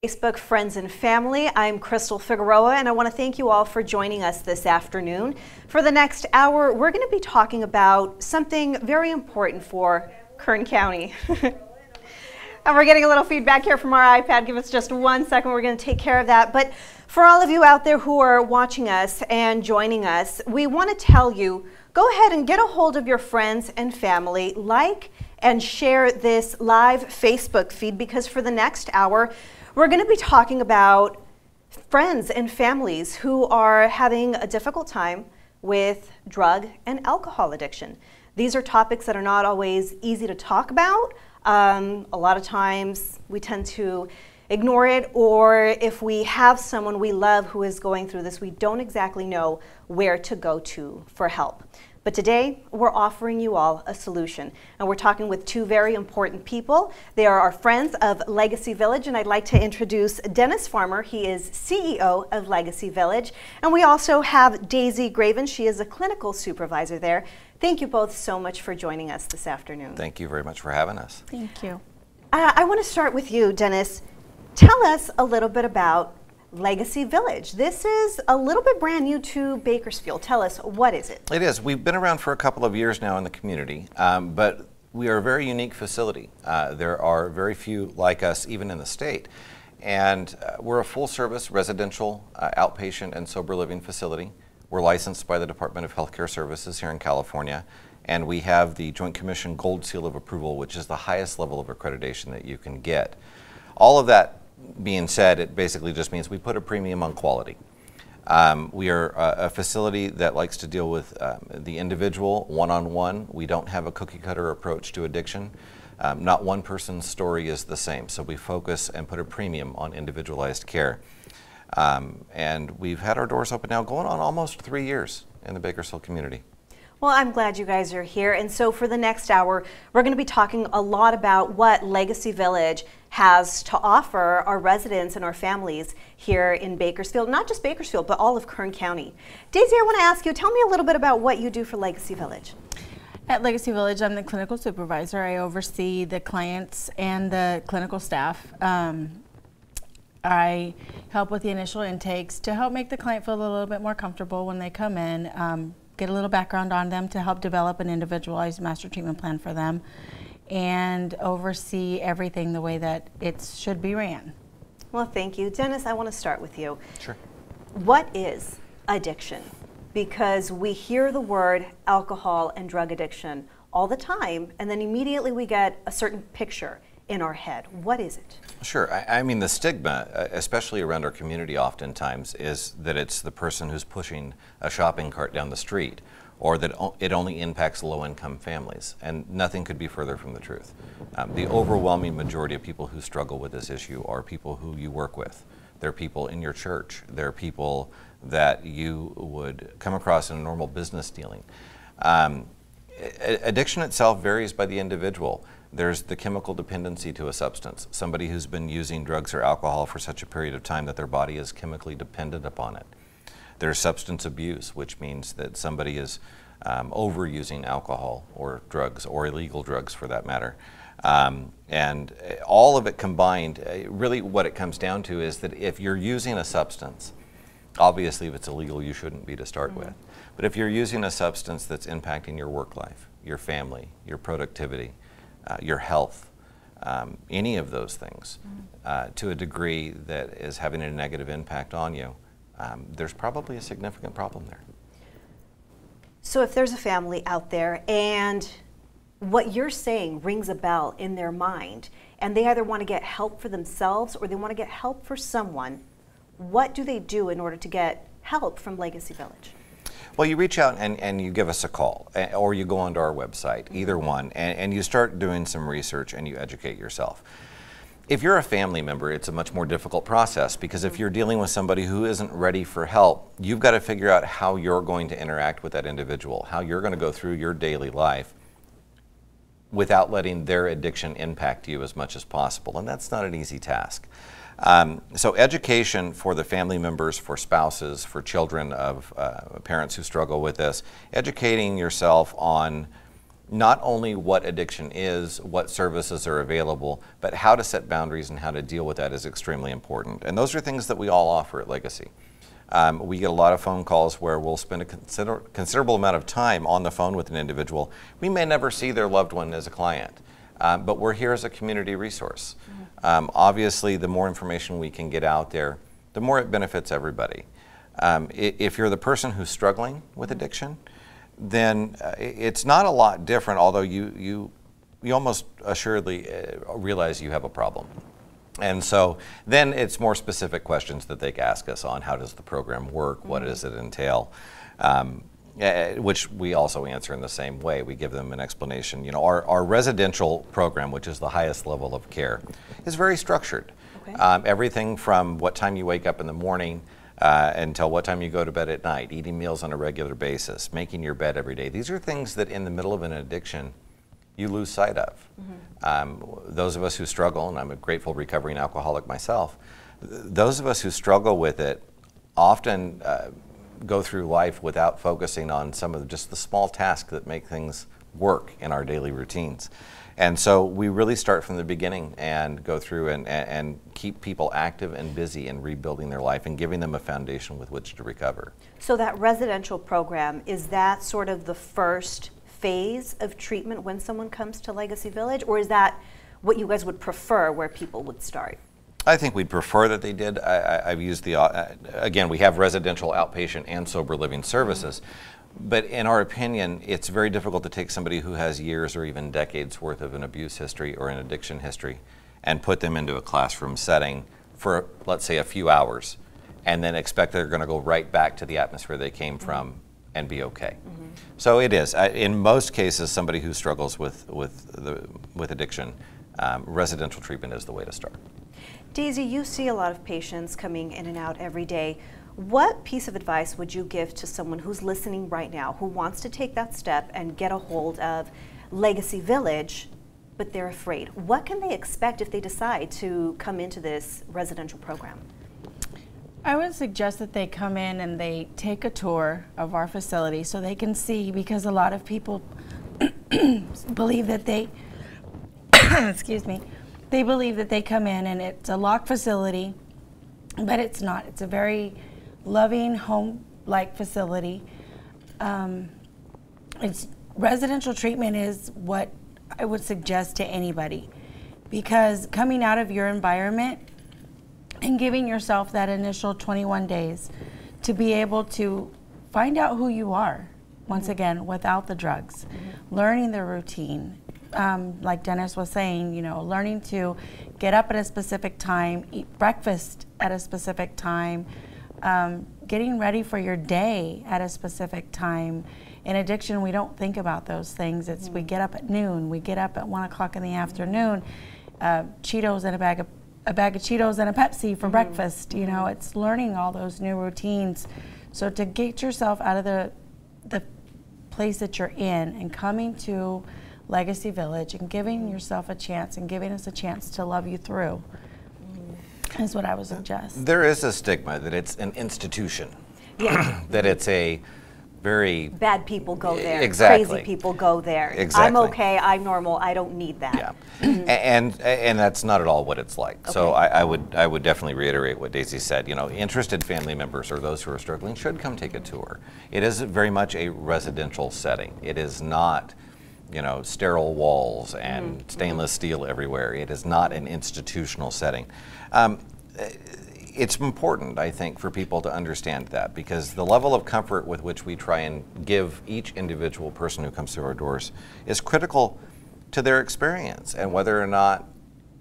Facebook friends and family. I'm Crystal Figueroa, and I want to thank you all for joining us this afternoon. For the next hour, we're going to be talking about something very important for Kern County. And we're getting a little feedback here from our iPad. Give us just 1 second. We're going to take care of that. But for all of you out there who are watching us and joining us, we want to tell you, go ahead and get a hold of your friends and family, like and share this live Facebook feed, because for the next hour, we're going to be talking about friends and families who are having a difficult time with drug and alcohol addiction. These are topics that are not always easy to talk about. A lot of times we tend to ignore it, or if we have someone we love who is going through this, we don't exactly know where to go to for help. But today, we're offering you all a solution. And we're talking with two very important people. They are our friends of Legacy Village, and I'd like to introduce Dennis Farmer. He is CEO of Legacy Village. And we also have Daisy Graven. She is a clinical supervisor there. Thank you both so much for joining us this afternoon. Thank you very much for having us. Thank you. I want to start with you, Dennis. Tell us a little bit about Legacy Village. This is a little bit brand new to Bakersfield. Tell us, what is it? It is. We've been around for a couple of years now in the community, but we are a very unique facility. There are very few like us, even in the state. And we're a full-service residential outpatient and sober living facility. We're licensed by the Department of Healthcare Services here in California, and we have the Joint Commission Gold Seal of Approval, which is the highest level of accreditation that you can get. All of that being said, it basically just means we put a premium on quality. We are a facility that likes to deal with the individual one-on-one. We don't have a cookie-cutter approach to addiction. Not one person's story is the same, so we focus and put a premium on individualized care. And we've had our doors open now going on almost 3 years in the Bakersfield community. Well, I'm glad you guys are here. And so for the next hour, we're going to be talking a lot about what Legacy Village has to offer our residents and our families here in Bakersfield. Not just Bakersfield, but all of Kern County. Daisy, I want to ask you, tell me a little bit about what you do for Legacy Village. At Legacy Village, I'm the clinical supervisor. I oversee the clients and the clinical staff. I help with the initial intakes to help make the client feel a little bit more comfortable when they come in. Get a little background on them to help develop an individualized master treatment plan for them, and oversee everything the way that it should be ran. Well, thank you. Dennis, I want to start with you. Sure. What is addiction? Because we hear the word alcohol and drug addiction all the time, and then immediately we get a certain picture in our head. What is it? Sure. I mean, the stigma, especially around our community oftentimes, is that it's the person who's pushing a shopping cart down the street, or that it only impacts low-income families. And nothing could be further from the truth. The overwhelming majority of people who struggle with this issue are people who you work with. They're people in your church. They're people that you would come across in a normal business dealing. Addiction itself varies by the individual. There's the chemical dependency to a substance. Somebody who's been using drugs or alcohol for such a period of time that their body is chemically dependent upon it. There's substance abuse, which means that somebody is overusing alcohol or drugs, or illegal drugs for that matter. And all of it combined, really what it comes down to is that if you're using a substance, obviously if it's illegal you shouldn't be to start with, but if you're using a substance that's impacting your work life, your family, your productivity, your health, any of those things, to a degree that is having a negative impact on you, there's probably a significant problem there. So if there's a family out there and what you're saying rings a bell in their mind, and they either want to get help for themselves or they want to get help for someone, what do they do in order to get help from Legacy Village? Well, you reach out and you give us a call, or you go onto our website, either one, and you start doing some research and you educate yourself. If you're a family member, it's a much more difficult process, because if you're dealing with somebody who isn't ready for help, you've got to figure out how you're going to interact with that individual, how you're going to go through your daily life without letting their addiction impact you as much as possible, and that's not an easy task. So education for the family members, for spouses, for children of parents who struggle with this, educating yourself on not only what addiction is, what services are available, but how to set boundaries and how to deal with that is extremely important. And those are things that we all offer at Legacy. We get a lot of phone calls where we'll spend a considerable amount of time on the phone with an individual. We may never see their loved one as a client, but we're here as a community resource. Obviously, the more information we can get out there, the more it benefits everybody. If you're the person who's struggling with addiction, then it's not a lot different, although you almost assuredly realize you have a problem. And so then it's more specific questions that they can ask us on how does the program work, what does it entail, which we also answer in the same way. We give them an explanation. You know, our residential program, which is the highest level of care, is very structured. Okay. Everything from what time you wake up in the morning until what time you go to bed at night, eating meals on a regular basis, making your bed every day. These are things that in the middle of an addiction you lose sight of. Those of us who struggle, and I'm a grateful recovering alcoholic myself, those of us who struggle with it often go through life without focusing on some of just the small tasks that make things work in our daily routines. And so we really start from the beginning and go through and keep people active and busy in rebuilding their life and giving them a foundation with which to recover. So that residential program, is that sort of the first phase of treatment when someone comes to Legacy Village, or is that what you guys would prefer where people would start? I think we'd prefer that they did. I've used the, again, we have residential, outpatient, and sober living services. But in our opinion, it's very difficult to take somebody who has years or even decades worth of an abuse history or an addiction history and put them into a classroom setting for, let's say, a few hours, and then expect they're going to go right back to the atmosphere they came from and be okay. So it is. In most cases, somebody who struggles with addiction, residential treatment is the way to start. Daisy, you see a lot of patients coming in and out every day. What piece of advice would you give to someone who's listening right now, who wants to take that step and get a hold of Legacy Village, but they're afraid? What can they expect if they decide to come into this residential program? I would suggest that they come in and they take a tour of our facility so they can see, because a lot of people believe that they, excuse me, they believe that they come in and it's a locked facility, but it's not. It's a very loving, home-like facility. Residential treatment is what I would suggest to anybody, because coming out of your environment and giving yourself that initial 21 days to be able to find out who you are, once again, without the drugs, learning the routine. Like Dennis was saying, you know, learning to get up at a specific time, eat breakfast at a specific time, getting ready for your day at a specific time. In addiction, we don't think about those things. It's we get up at noon, we get up at 1 o'clock in the afternoon, Cheetos and a bag of Cheetos and a Pepsi for breakfast. You know, it's learning all those new routines. So to get yourself out of the place that you're in and coming to Legacy Village and giving yourself a chance and giving us a chance to love you through is what I would suggest. There is a stigma that it's an institution, that it's a very... Bad people go there. Exactly. Crazy people go there. Exactly. I'm okay, I'm normal, I don't need that. Yeah. And that's not at all what it's like. Okay. So I would definitely reiterate what Daisy said. You know, interested family members or those who are struggling should come take a tour. It is very much a residential setting. It is not, you know, sterile walls and stainless steel everywhere. It is not an institutional setting. It's important, I think, for people to understand that, because the level of comfort with which we try and give each individual person who comes through our doors is critical to their experience, and whether or not,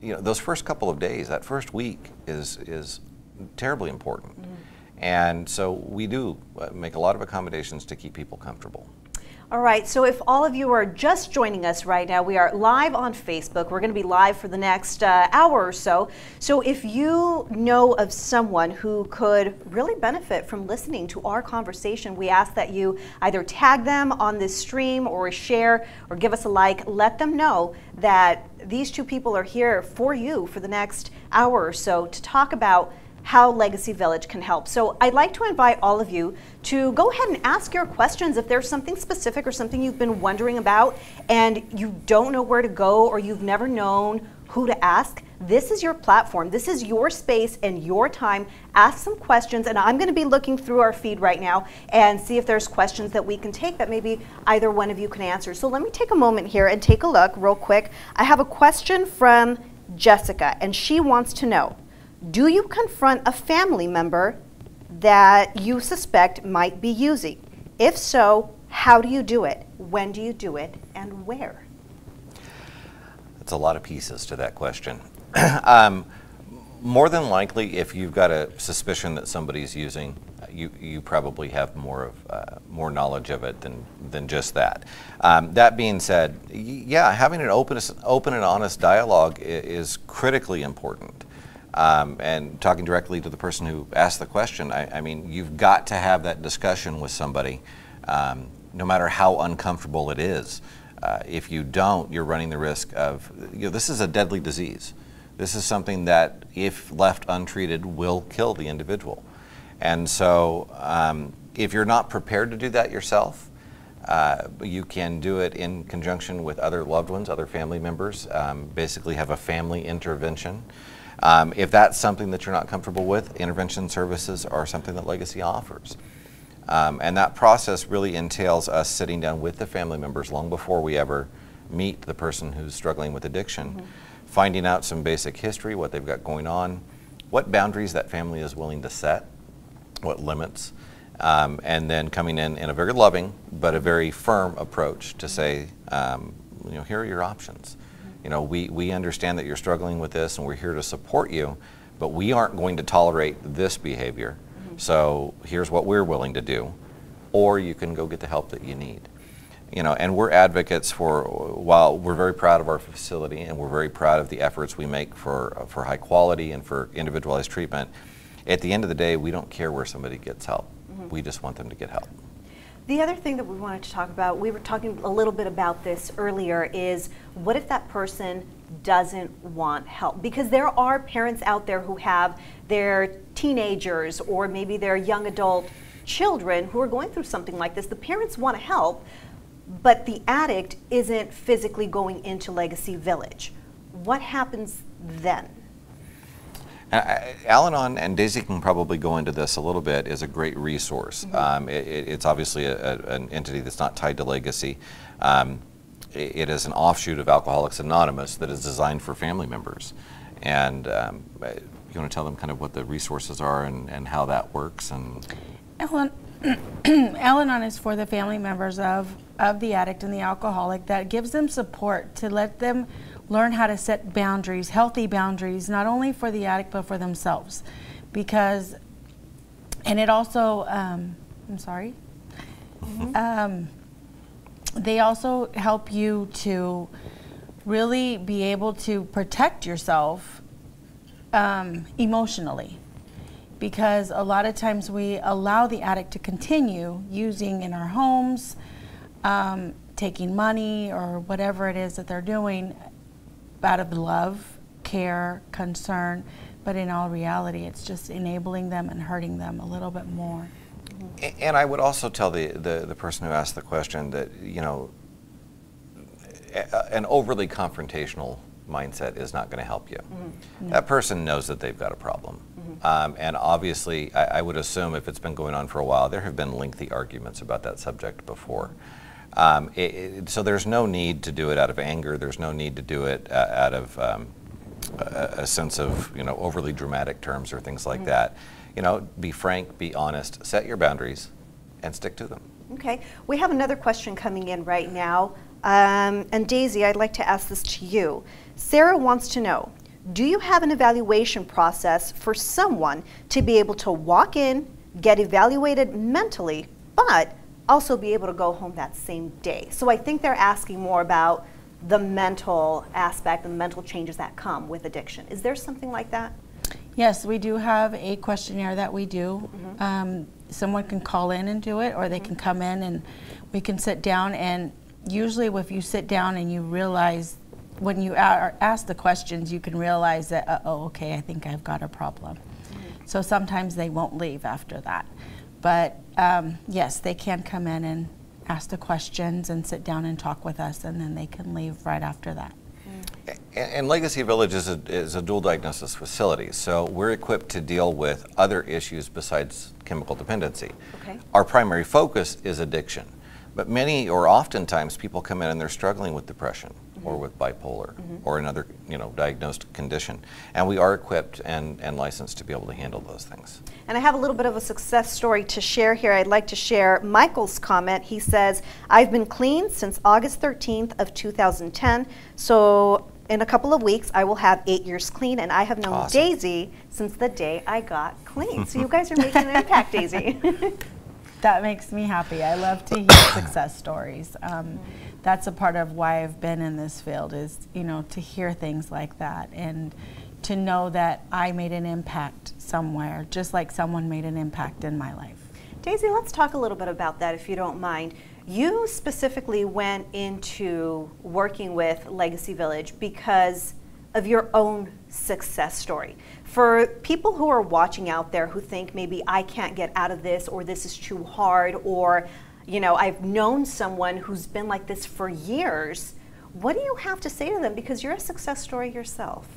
you know, those first couple of days, that first week is terribly important. And so we do make a lot of accommodations to keep people comfortable. All right, so if all of you are just joining us right now, we are live on Facebook. We're going to be live for the next hour or so. So if you know of someone who could really benefit from listening to our conversation, we ask that you either tag them on this stream or share or give us a like. Let them know that these two people are here for you for the next hour or so to talk about how Legacy Village can help. So I'd like to invite all of you to go ahead and ask your questions. If there's something specific or something you've been wondering about and you don't know where to go or you've never known who to ask, this is your platform. This is your space and your time. Ask some questions, and I'm going to be looking through our feed right now and see if there's questions that we can take that maybe either one of you can answer. So let me take a moment here and take a look real quick. I have a question from Jessica, and she wants to know, do you confront a family member that you suspect might be using? If so, how do you do it? When do you do it, and where? That's a lot of pieces to that question. More than likely, if you've got a suspicion that somebody's using, you probably have more knowledge of it than just that. That being said, yeah, having an open and honest dialogue is critically important. And talking directly to the person who asked the question, I mean, you've got to have that discussion with somebody, no matter how uncomfortable it is. If you don't, you're running the risk of, this is a deadly disease. This is something that, if left untreated, will kill the individual. And so if you're not prepared to do that yourself, you can do it in conjunction with other loved ones, other family members, basically have a family intervention. If that's something that you're not comfortable with, intervention services are something that Legacy offers. And that process really entails us sitting down with the family members long before we ever meet the person who's struggling with addiction, finding out some basic history, what they've got going on, what boundaries that family is willing to set, what limits, and then coming in a very loving but a very firm approach to say, here are your options. We understand that you're struggling with this and we're here to support you, but we aren't going to tolerate this behavior. So here's what we're willing to do, or you can go get the help that you need. And we're advocates for, while we're very proud of our facility and we're very proud of the efforts we make for high quality and for individualized treatment, at the end of the day, we don't care where somebody gets help. We just want them to get help. The other thing that we wanted to talk about, we were talking a little bit about this earlier, is what if that person doesn't want help? Because there are parents out there who have their teenagers or maybe their young adult children who are going through something like this. The parents want to help, but the addict isn't physically going into Legacy Village. What happens then? Al-Anon, and Daisy can probably go into this a little bit, is a great resource. It's obviously an entity that's not tied to Legacy. It is an offshoot of Alcoholics Anonymous that is designed for family members. And you want to tell them kind of what the resources are and how that works? And Al-Anon is for the family members of the addict and the alcoholic, that gives them support to let them learn how to set boundaries, healthy boundaries, not only for the addict but for themselves. Because, and it also, they also help you to really be able to protect yourself emotionally. Because a lot of times we allow the addict to continue using in our homes, taking money or whatever it is that they're doing out of love, care, concern, but in all reality, it's just enabling them and hurting them a little bit more. And I would also tell the person who asked the question that, an overly confrontational mindset is not going to help you. No. That person knows that they've got a problem. And obviously, I would assume if it's been going on for a while, there have been lengthy arguments about that subject before. So there's no need to do it out of anger. There's no need to do it out of a sense of, overly dramatic terms or things like that. Be frank, be honest, set your boundaries, and stick to them. Okay. We have another question coming in right now. And Daisy, I'd like to ask this to you. Sarah wants to know, do you have an evaluation process for someone to be able to walk in, get evaluated mentally, but also be able to go home that same day? So I think they're asking more about the mental aspect and the mental changes that come with addiction. Is there something like that? Yes, we do have a questionnaire that we do. Someone can call in and do it, or they can come in and we can sit down. And usually if you sit down and you realize, when you are asked the questions, you can realize that, oh, okay, I think I've got a problem. So sometimes they won't leave after that. But yes, they can come in and ask the questions and sit down and talk with us, and then they can leave right after that. And Legacy Village is a dual diagnosis facility, so we're equipped to deal with other issues besides chemical dependency. Okay. Our primary focus is addiction, but many or oftentimes people come in and they're struggling with depression or with bipolar or another diagnosed condition, and we are equipped and licensed to be able to handle those things. And I have a little bit of a success story to share here. I'd like to share Michael's comment. He says, I've been clean since August 13th of 2010, so in a couple of weeks I will have 8 years clean, and I have known Awesome. Daisy since the day I got clean. So you guys are making an impact, Daisy. That makes me happy. I love to hear success stories. That's a part of why I've been in this field, is to hear things like that and to know that I made an impact somewhere, just like someone made an impact in my life. Daisy, let's talk a little bit about that, if you don't mind. You specifically went into working with Legacy Village because of your own success story. For people who are watching out there who think maybe I can't get out of this, or this is too hard, or I've known someone who's been like this for years, what do you have to say to them? Because you're a success story yourself.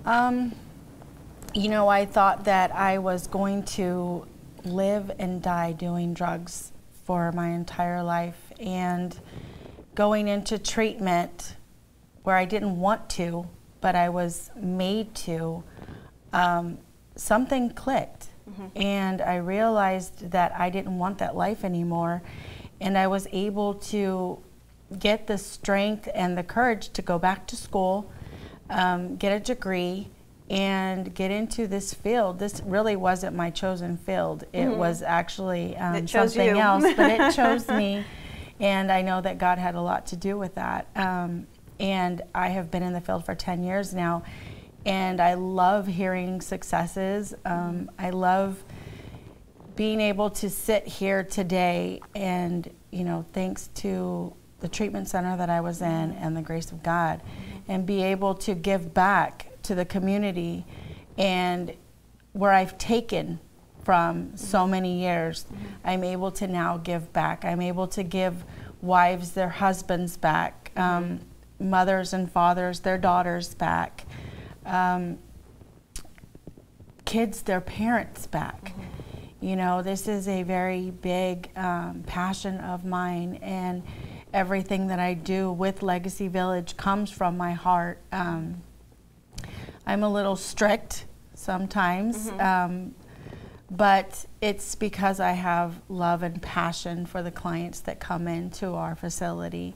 I thought that I was going to live and die doing drugs for my entire life, and going into treatment where I didn't want to, but I was made to, something clicked. And I realized that I didn't want that life anymore, and I was able to get the strength and the courage to go back to school, get a degree, and get into this field. This really wasn't my chosen field. It was actually something else, but it chose me, and I know that God had a lot to do with that. And I have been in the field for 10 years now, and I love hearing successes. I love being able to sit here today and, thanks to the treatment center that I was in and the grace of God, and be able to give back to the community, and where I've taken from so many years, I'm able to now give back. I'm able to give wives their husbands back, mothers and fathers their daughters back, kids their parents back. This is a very big passion of mine, and everything that I do with Legacy Village comes from my heart. I'm a little strict sometimes, but it's because I have love and passion for the clients that come into our facility,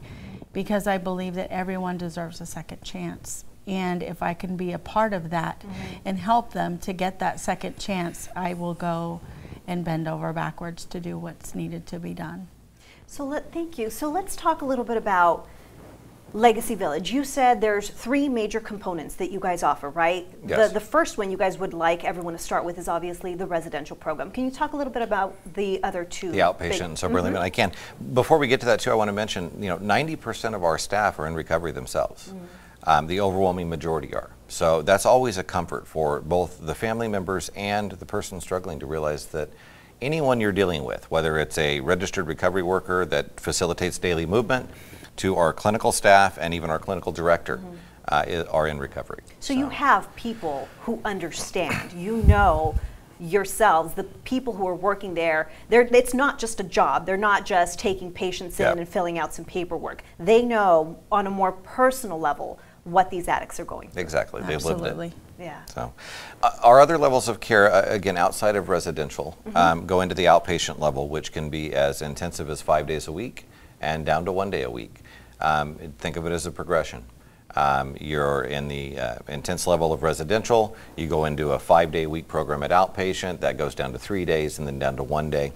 because I believe that everyone deserves a second chance. And if I can be a part of that and help them to get that second chance, I will go and bend over backwards to do what's needed to be done. So thank you. So let's talk a little bit about Legacy Village. You said there's 3 major components that you guys offer, right? Yes. The first one you guys would like everyone to start with is obviously the residential program. Can you talk a little bit about the other 2? The outpatient and sober living. I can. Before we get to that too, I want to mention, 90% of our staff are in recovery themselves. The overwhelming majority are. So that's always a comfort for both the family members and the person struggling to realize that anyone you're dealing with, whether it's a registered recovery worker that facilitates daily movement, to our clinical staff and even our clinical director, are in recovery. So you have people who understand, yourselves, the people who are working there, it's not just a job. They're not just taking patients in and filling out some paperwork. They know on a more personal level what these addicts are going through. Exactly. They've lived it. Yeah. So our other levels of care, again, outside of residential, go into the outpatient level, which can be as intensive as 5 days a week and down to 1 day a week. Think of it as a progression. You're in the intense level of residential, you go into a 5-day-week program at outpatient, that goes down to 3 days and then down to 1 day.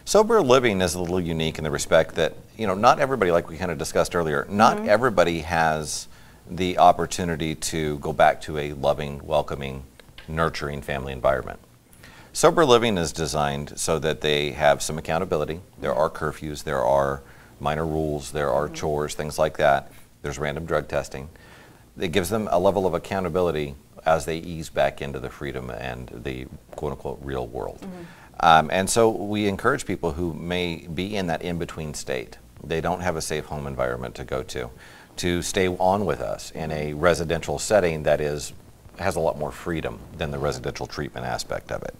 Sober living is a little unique in the respect that, not everybody, like we kind of discussed earlier, not everybody has the opportunity to go back to a loving, welcoming, nurturing family environment. Sober living is designed so that they have some accountability. There are curfews, there are minor rules, there are chores, things like that. There's random drug testing. It gives them a level of accountability as they ease back into the freedom and the quote-unquote real world. And so we encourage people who may be in that in-between state, they don't have a safe home environment to go to stay on with us in a residential setting that has a lot more freedom than the residential treatment aspect of it.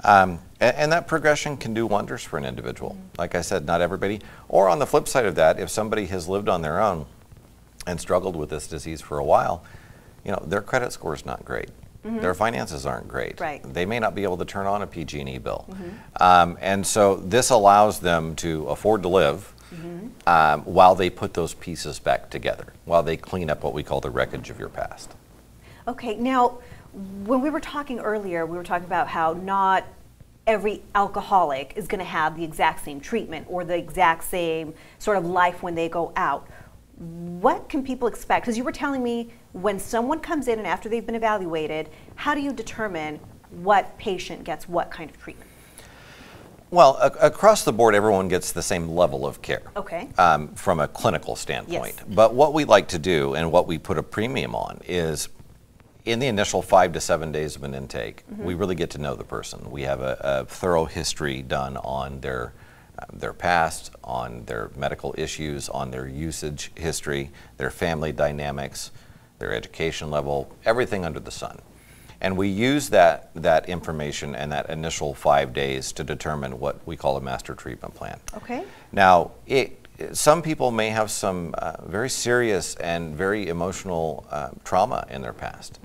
And that progression can do wonders for an individual. Like I said, not everybody. Or on the flip side of that, if somebody has lived on their own and struggled with this disease for a while, you know, their credit score is not great. Their finances aren't great. Right. They may not be able to turn on a PG&E bill. And so this allows them to afford to live while they put those pieces back together, while they clean up what we call the wreckage of your past. Okay, now, when we were talking earlier, we were talking about how not every alcoholic is going to have the exact same treatment or the exact same sort of life when they go out. What can people expect? Because you were telling me when someone comes in and after they've been evaluated, how do you determine what patient gets what kind of treatment? Well, across the board, everyone gets the same level of care. Okay. From a clinical standpoint. Yes. But what we like to do and what we put a premium on is in the initial 5 to 7 days of an intake, we really get to know the person. We have a thorough history done on their past, on their medical issues, on their usage history, their family dynamics, their education level, everything under the sun. And we use that information and that initial 5 days to determine what we call a master treatment plan. Okay. Now, some people may have some very serious and very emotional trauma in their past,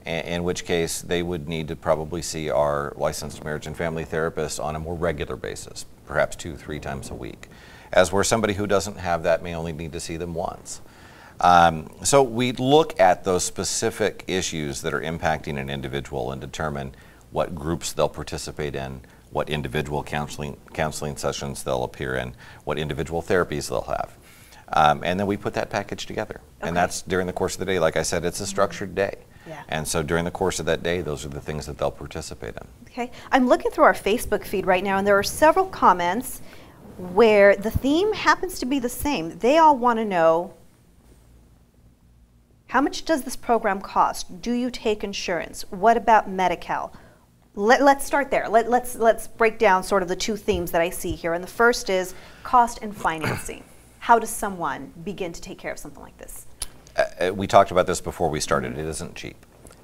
in which case they would need to probably see our licensed marriage and family therapist on a more regular basis, perhaps 2-3 times a week. As where somebody who doesn't have that may only need to see them once. So we look at those specific issues that are impacting an individual and determine what groups they'll participate in, what individual counseling sessions they'll appear in, what individual therapies they'll have. And then we put that package together. Okay. And that's during the course of the day. Like I said, it's a structured day. Yeah. And so during the course of that day, those are the things that they'll participate in. Okay. I'm looking through our Facebook feed right now, and there are several comments where the theme happens to be the same. They all want to know, how much does this program cost? Do you take insurance? What about Medi-Cal? Let's start there. Let's break down sort of the two themes that I see here. And the first is cost and financing. How does someone begin to take care of something like this? We talked about this before we started. It isn't cheap.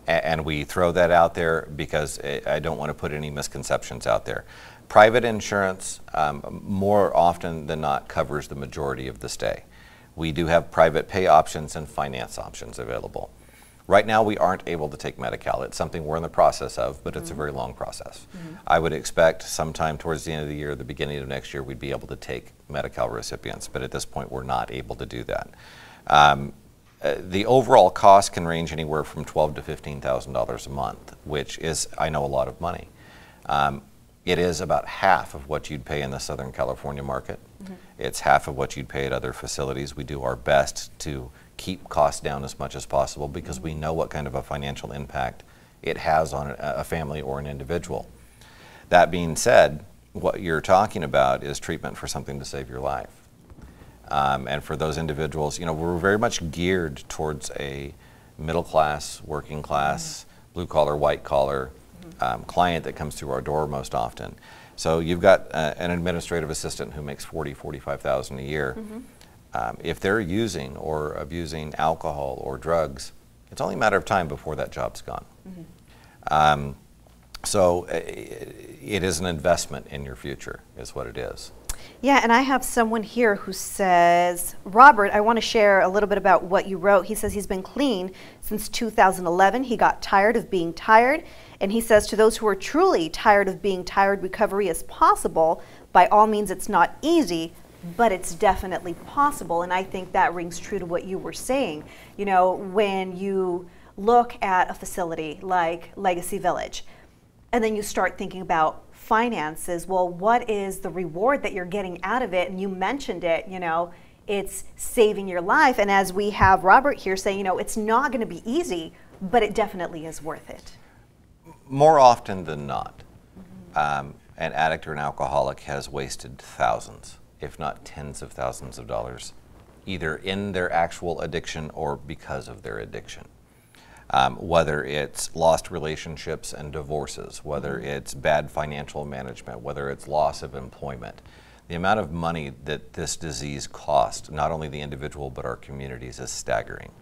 And we throw that out there because I don't want to put any misconceptions out there. Private insurance, more often than not, covers the majority of the stay. We do have private pay options and finance options available. Right now, we aren't able to take Medi-Cal. It's something we're in the process of, but it's a very long process. I would expect sometime towards the end of the year, the beginning of next year, we'd be able to take Medi-Cal recipients, but at this point, we're not able to do that. The overall cost can range anywhere from $12,000 to $15,000 a month, which is, I know, a lot of money. It is about half of what you'd pay in the Southern California market. It's half of what you'd pay at other facilities. We do our best to keep costs down as much as possible because we know what kind of a financial impact it has on a family or an individual. That being said, what you're talking about is treatment for something to save your life. And for those individuals, you know, we're very much geared towards a middle class, working class, blue collar, white collar client that comes through our door most often. So you've got an administrative assistant who makes $40,000 to $45,000 a year. If they're using or abusing alcohol or drugs, it's only a matter of time before that job's gone. So it is an investment in your future, is what it is. Yeah, and I have someone here who says, Robert, I want to share a little bit about what you wrote. He says he's been clean since 2011. He got tired of being tired. And he says to those who are truly tired of being tired, recovery is possible. By all means, it's not easy, but it's definitely possible. And I think that rings true to what you were saying. You know, when you look at a facility like Legacy Village, and then you start thinking about finances, well, what is the reward that you're getting out of it? And you mentioned it, you know, it's saving your life. And as we have Robert here saying, you know, it's not going to be easy, but it definitely is worth it. More often than not, an addict or an alcoholic has wasted thousands, if not tens of thousands of dollars, either in their actual addiction or because of their addiction. whether it's lost relationships and divorces, whether it's bad financial management, whether it's loss of employment. The amount of money that this disease costs, not only the individual but our communities, is staggering.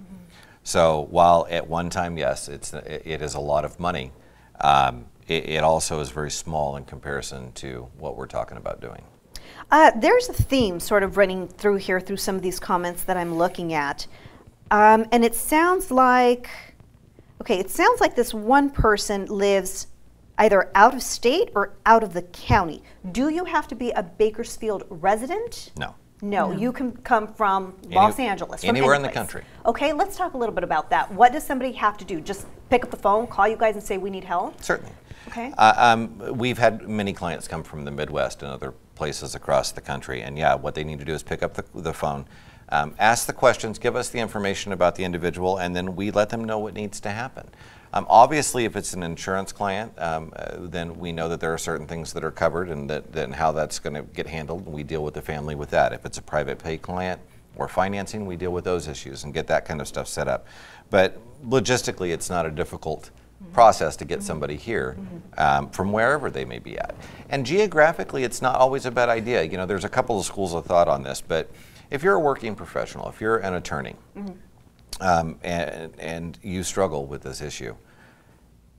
So while at one time, yes, it is a lot of money, it also is very small in comparison to what we're talking about doing. There's a theme sort of running through here through some of these comments that I'm looking at. And it sounds like, okay, it sounds like this one person lives either out of state or out of the county. Do you have to be a Bakersfield resident? No. No, you can come from Los Angeles. From anywhere in the country. Okay, let's talk a little bit about that. What does somebody have to do? Just pick up the phone, call you guys and say we need help? Certainly. Okay. We've had many clients come from the Midwest and other places across the country, and yeah, what they need to do is pick up the phone, ask the questions, give us the information about the individual, and then we let them know what needs to happen. Obviously, if it's an insurance client, then we know that there are certain things that are covered and how that's going to get handled, and we deal with the family with that. If it's a private pay client or financing, we deal with those issues and get that kind of stuff set up. But logistically, it's not a difficult process to get somebody here from wherever they may be at. And geographically, it's not always a bad idea. You know, there's a couple of schools of thought on this, but if you're a working professional, if you're an attorney, and you struggle with this issue,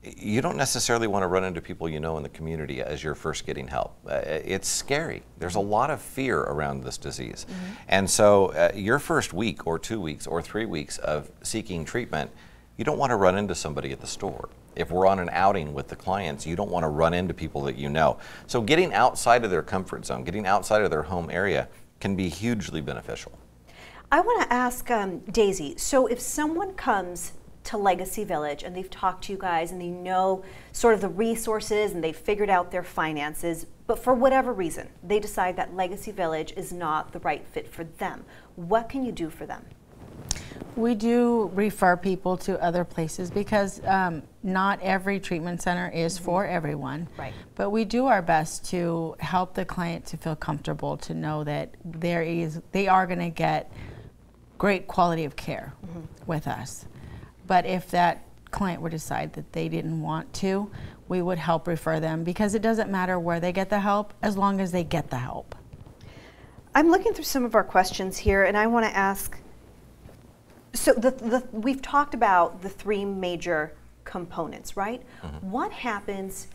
you don't necessarily want to run into people you know in the community as you're first getting help. It's scary. There's a lot of fear around this disease. And so your first week or 2 weeks or 3 weeks of seeking treatment, you don't want to run into somebody at the store. If we're on an outing with the clients, you don't want to run into people that you know. So getting outside of their comfort zone, getting outside of their home area can be hugely beneficial. I want to ask Daisy, so if someone comes to Legacy Village and they've talked to you guys and they know sort of the resources and they've figured out their finances, but for whatever reason, they decide that Legacy Village is not the right fit for them, what can you do for them? We do refer people to other places because not every treatment center is for everyone. Right. But we do our best to help the client to feel comfortable, to know that they are going to get great quality of care with us. But if that client would decide that they didn't want to, we would help refer them, because it doesn't matter where they get the help as long as they get the help. I'm looking through some of our questions here and I want to ask, so we've talked about the three major components, right? What happens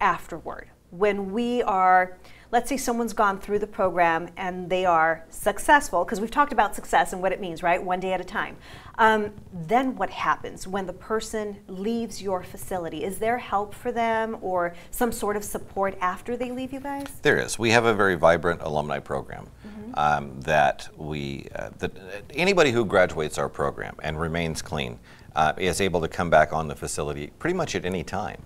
afterward when we are, let's say someone's gone through the program and they are successful, because we've talked about success and what it means, right? One day at a time. Then what happens when the person leaves your facility? Is there help for them or some sort of support after they leave you guys? There is. We have a very vibrant alumni program that anybody who graduates our program and remains clean is able to come back on the facility pretty much at any time.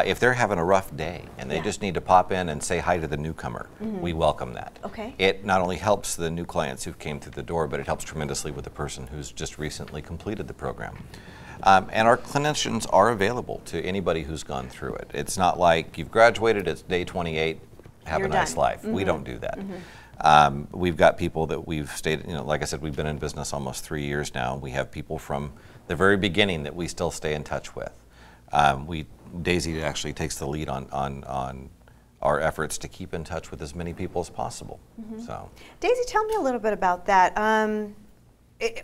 If they're having a rough day and they just need to pop in and say hi to the newcomer, we welcome that. Okay. It not only helps the new clients who came through the door, but it helps tremendously with the person who's just recently completed the program. And our clinicians are available to anybody who's gone through it. It's not like you've graduated, it's day 28, have You're a nice done. life. We don't do that. We've got people that we've stayed, like I said, we've been in business almost 3 years now. We have people from the very beginning that we still stay in touch with. Daisy actually takes the lead on our efforts to keep in touch with as many people as possible. So, Daisy, tell me a little bit about that.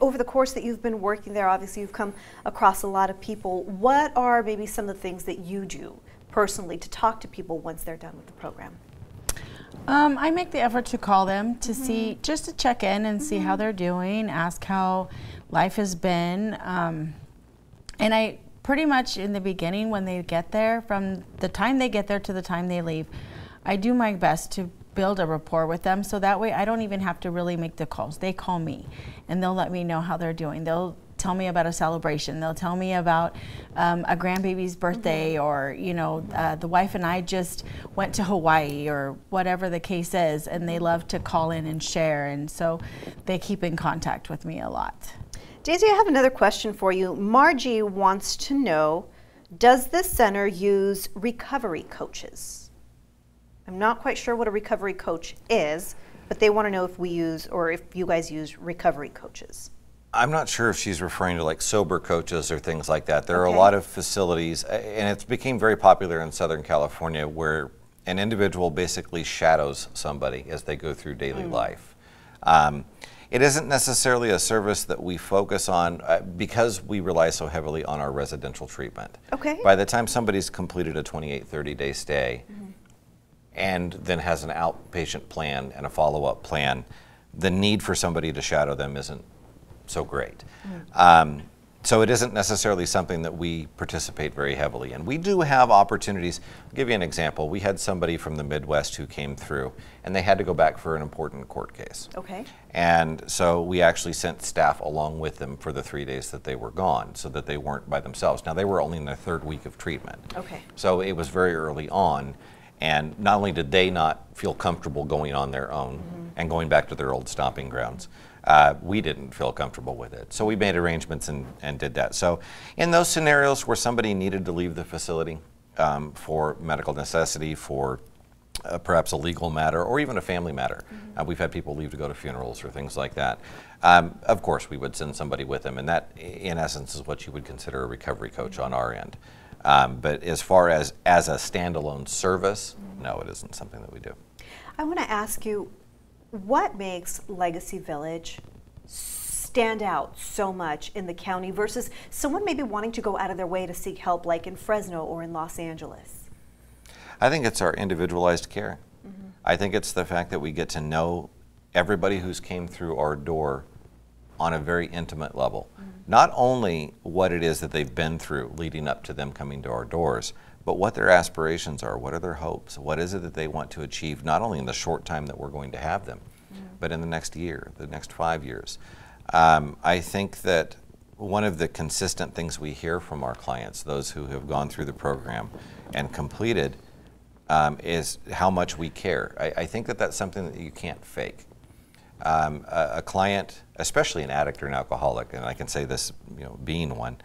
Over the course that you've been working there, obviously you've come across a lot of people. What are maybe some of the things that you do personally to talk to people once they're done with the program? I make the effort to call them to see, just to check in and see how they're doing, ask how life has been. And I pretty much in the beginning, when they get there, from the time they get there to the time they leave, I do my best to build a rapport with them, so that way I don't even have to really make the calls. They call me and they'll let me know how they're doing. They'll tell me about a celebration. They'll tell me about a grandbaby's birthday, or the wife and I just went to Hawaii, or whatever the case is, and they love to call in and share, and so they keep in contact with me a lot. Daisy, I have another question for you. Margie wants to know, does this center use recovery coaches? I'm not quite sure what a recovery coach is, but they want to know if we use, or if you guys use recovery coaches. I'm not sure if she's referring to like sober coaches or things like that. There are a Okay. lot of facilities, and it's became very popular in Southern California, where an individual basically shadows somebody as they go through daily life. It isn't necessarily a service that we focus on because we rely so heavily on our residential treatment. Okay. By the time somebody's completed a 28, 30-day stay and then has an outpatient plan and a follow-up plan, the need for somebody to shadow them isn't so great. So it isn't necessarily something that we participate very heavily in. We do have opportunities. I'll give you an example. We had somebody from the Midwest who came through, and they had to go back for an important court case. Okay. And so we actually sent staff along with them for the 3 days that they were gone, so that they weren't by themselves. Now, they were only in their 3rd week of treatment. Okay. So it was very early on, and not only did they not feel comfortable going on their own and going back to their old stomping grounds, we didn't feel comfortable with it. So we made arrangements and did that. So in those scenarios where somebody needed to leave the facility for medical necessity, for perhaps a legal matter, or even a family matter, we've had people leave to go to funerals or things like that. Of course, we would send somebody with them, and that, in essence, is what you would consider a recovery coach on our end. But as far as a standalone service, no, it isn't something that we do. I want to ask you, what makes Legacy Village stand out so much in the county versus someone maybe wanting to go out of their way to seek help like in Fresno or in Los Angeles? I think it's our individualized care. I think it's the fact that we get to know everybody who's came through our door on a very intimate level. Not only what it is that they've been through leading up to them coming to our doors, but what their aspirations are, what are their hopes, what is it that they want to achieve, not only in the short time that we're going to have them, but in the next year, the next 5 years. I think that one of the consistent things we hear from our clients, those who have gone through the program and completed, is how much we care. I think that that's something that you can't fake. A client, especially an addict or an alcoholic, and I can say this, being one,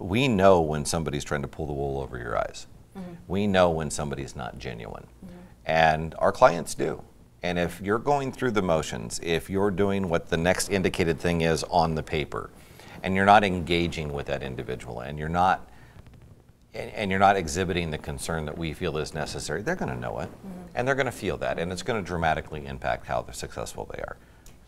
we know when somebody's trying to pull the wool over your eyes. We know when somebody's not genuine. And our clients do. And if you're going through the motions, if you're doing what the next indicated thing is on the paper, and you're not engaging with that individual, and you're not exhibiting the concern that we feel is necessary, they're going to know it, and they're going to feel that, and it's going to dramatically impact how successful they are.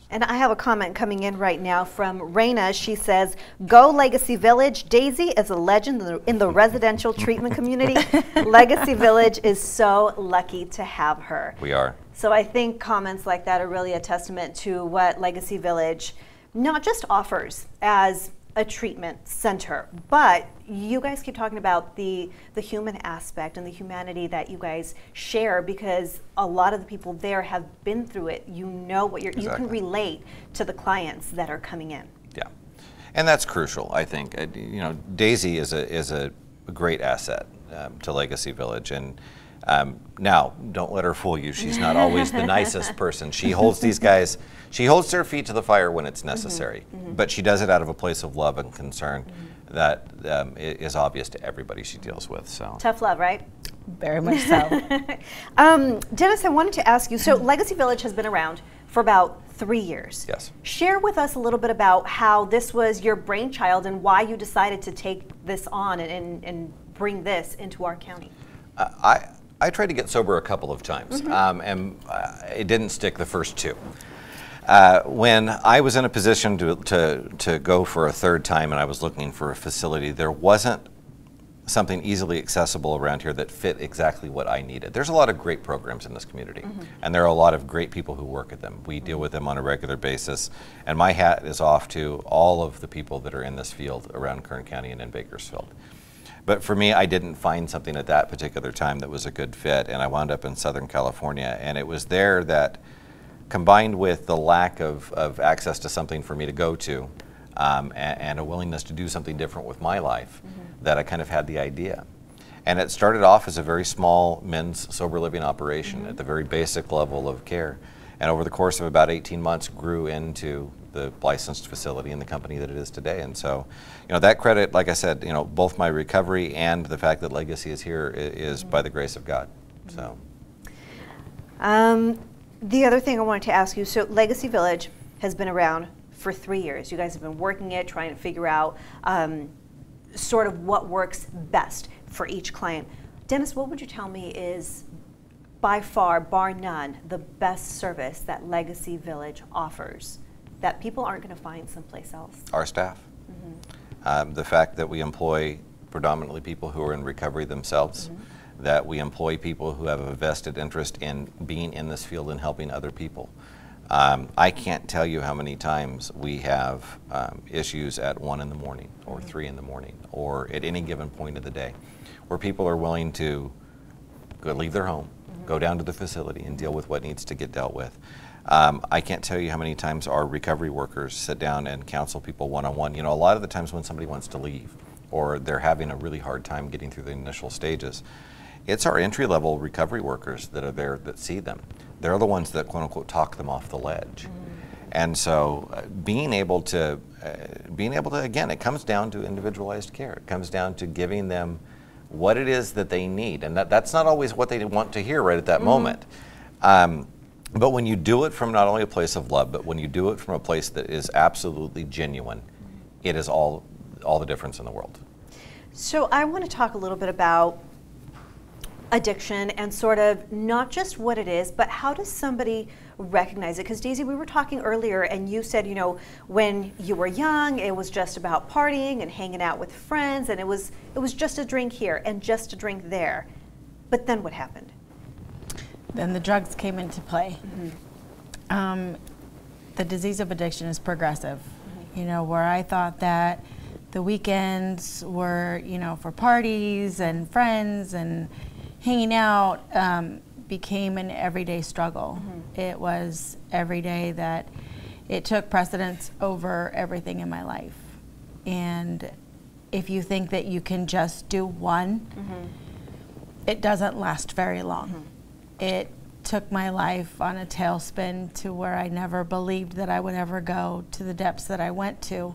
And I have a comment coming in right now from Raina. She says, "Go Legacy Village. Daisy is a legend in the residential treatment community. Legacy Village is so lucky to have her." We are. So I think comments like that are really a testament to what Legacy Village not just offers as a treatment center, but you guys keep talking about the human aspect and the humanity that you guys share, because a lot of the people there have been through it. You know what you can relate to the clients that are coming in. Yeah, and that's crucial, I think. Daisy is a great asset to Legacy Village, and now don't let her fool you. She's not always the nicest person. She holds these guys. She holds their feet to the fire when it's necessary, but she does it out of a place of love and concern that is obvious to everybody she deals with. So Tough love, right? Very much so. Dennis, I wanted to ask you, so Legacy Village has been around for about 3 years. Yes. Share with us a little bit about how this was your brainchild and why you decided to take this on and bring this into our county. I tried to get sober a couple of times, and it didn't stick the first 2. When I was in a position to go for a 3rd time and I was looking for a facility, there wasn't something easily accessible around here that fit exactly what I needed. There's a lot of great programs in this community, and there are a lot of great people who work at them. We deal with them on a regular basis, and my hat is off to all of the people that are in this field around Kern County and in Bakersfield. But for me, I didn't find something at that particular time that was a good fit, and I wound up in Southern California, and it was there that, combined with the lack of access to something for me to go to, and a willingness to do something different with my life, that I kind of had the idea. And it started off as a very small men's sober living operation at the very basic level of care. And over the course of about 18 months grew into the licensed facility and the company that it is today. And so, that credit, like I said, both my recovery and the fact that Legacy is here is by the grace of God. So. The other thing I wanted to ask you, so Legacy Village has been around for 3 years. You guys have been working it, trying to figure out sort of what works best for each client. Dennis, what would you tell me is by far, bar none, the best service that Legacy Village offers that people aren't going to find someplace else? Our staff. The fact that we employ predominantly people who are in recovery themselves, that we employ people who have a vested interest in being in this field and helping other people. I can't tell you how many times we have issues at 1 in the morning or 3 in the morning or at any given point of the day where people are willing to leave their home, go down to the facility and deal with what needs to get dealt with. I can't tell you how many times our recovery workers sit down and counsel people one-on-one. You know, a lot of the times when somebody wants to leave or they're having a really hard time getting through the initial stages, it's our entry-level recovery workers that are there that see them. They're the ones that, quote-unquote, talk them off the ledge. And so being able to, again, it comes down to individualized care. It comes down to giving them what it is that they need. And that's not always what they want to hear right at that moment. But when you do it from not only a place of love, but when you do it from a place that is absolutely genuine, it is all the difference in the world. So I want to talk a little bit about addiction and sort of not just what it is, but how does somebody recognize it? Because Daisy, we were talking earlier and you said, you know, when you were young, it was just about partying and hanging out with friends and it was just a drink here and just a drink there. But then what happened? Then the drugs came into play. The disease of addiction is progressive. You know, where I thought that the weekends were, you know, for parties and friends and hanging out became an everyday struggle. It was every day that it took precedence over everything in my life. And if you think that you can just do one, it doesn't last very long. It took my life on a tailspin to where I never believed that I would ever go to the depths that I went to.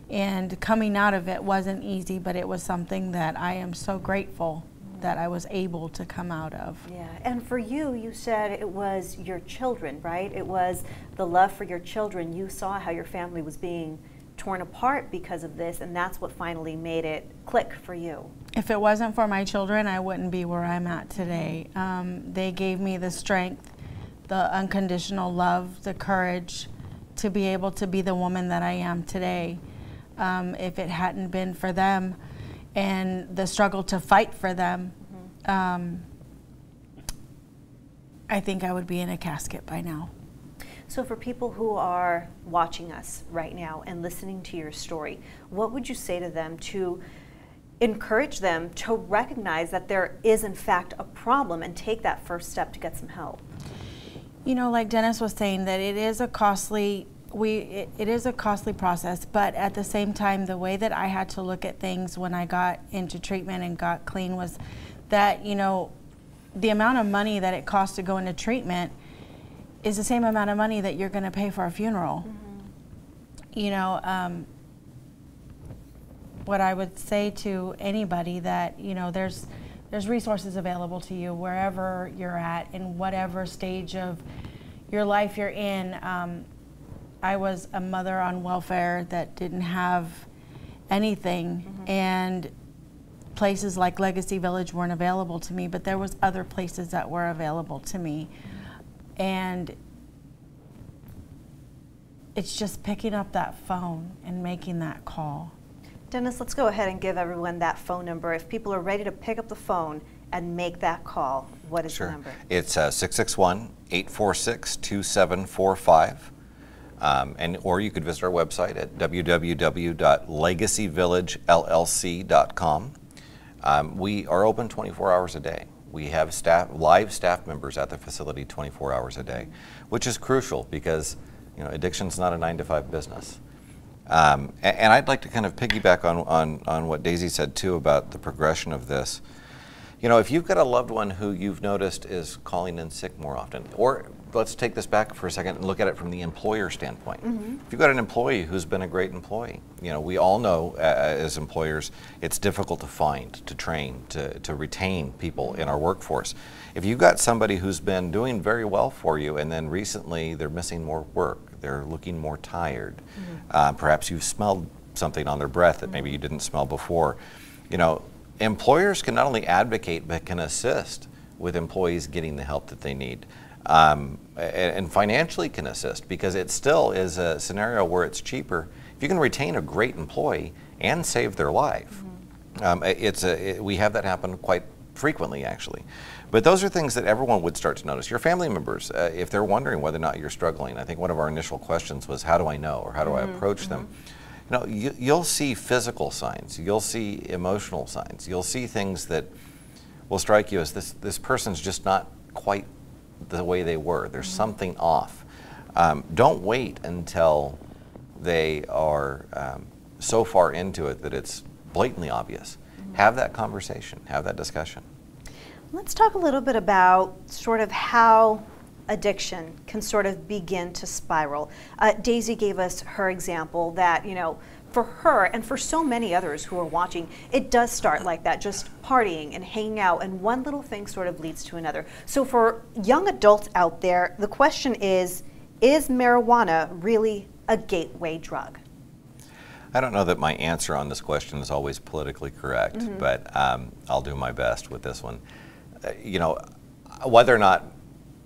And coming out of it wasn't easy, but it was something that I am so grateful that I was able to come out of. Yeah, and for you, you said it was your children, right? It was the love for your children. You saw how your family was being torn apart because of this, and that's what finally made it click for you. If it wasn't for my children, I wouldn't be where I'm at today. They gave me the strength, the unconditional love, the courage to be able to be the woman that I am today. If it hadn't been for them and the struggle to fight for them, I think I would be in a casket by now. So for people who are watching us right now and listening to your story, what would you say to them to encourage them to recognize that there is in fact a problem and take that first step to get some help? You know, like Dennis was saying, that it is a costly process, but at the same time, the way that I had to look at things when I got into treatment and got clean was that, you know, the amount of money that it costs to go into treatment is the same amount of money that you're going to pay for a funeral. You know, what I would say to anybody that, you know, there's resources available to you wherever you're at, in whatever stage of your life you're in. I was a mother on welfare that didn't have anything, and places like Legacy Village weren't available to me, but there was other places that were available to me. And it's just picking up that phone and making that call. Dennis, let's go ahead and give everyone that phone number. If people are ready to pick up the phone and make that call, what is the number? It's 661-846-2745. Or you could visit our website at www.legacyvillagellc.com. We are open 24 hours a day. We have live staff members at the facility 24 hours a day, which is crucial because, you know, addiction's not a 9-to-5 business. And I'd like to kind of piggyback on what Daisy said too about the progression of this. You know, if you've got a loved one who you've noticed is calling in sick more often, or let's take this back for a second and look at it from the employer standpoint. If you've got an employee who's been a great employee, you know, we all know as employers it's difficult to find, to train, to retain people in our workforce. If you've got somebody who's been doing very well for you and then recently they're missing more work, They're looking more tired. Perhaps you've smelled something on their breath that maybe you didn't smell before. You know, employers can not only advocate but can assist with employees getting the help that they need. And financially can assist, because it still is a scenario where it's cheaper if you can retain a great employee and save their life. We have that happen quite frequently, actually. But those are things that everyone would start to notice. Your family members, if they're wondering whether or not you're struggling, I think one of our initial questions was, how do I know, or how do I approach them? You know, you'll see physical signs, you'll see emotional signs, you'll see things that will strike you as this person's just not quite the way they were. There's something off. Don't wait until they are so far into it that it's blatantly obvious. Have that conversation, have that discussion. Let's talk a little bit about sort of how addiction can sort of begin to spiral. Daisy gave us her example that, you know, for her and for so many others who are watching, it does start like that, just partying and hanging out, and one little thing sort of leads to another. So for young adults out there, the question is marijuana really a gateway drug? I don't know that my answer on this question is always politically correct, but I'll do my best with this one. You know, whether or not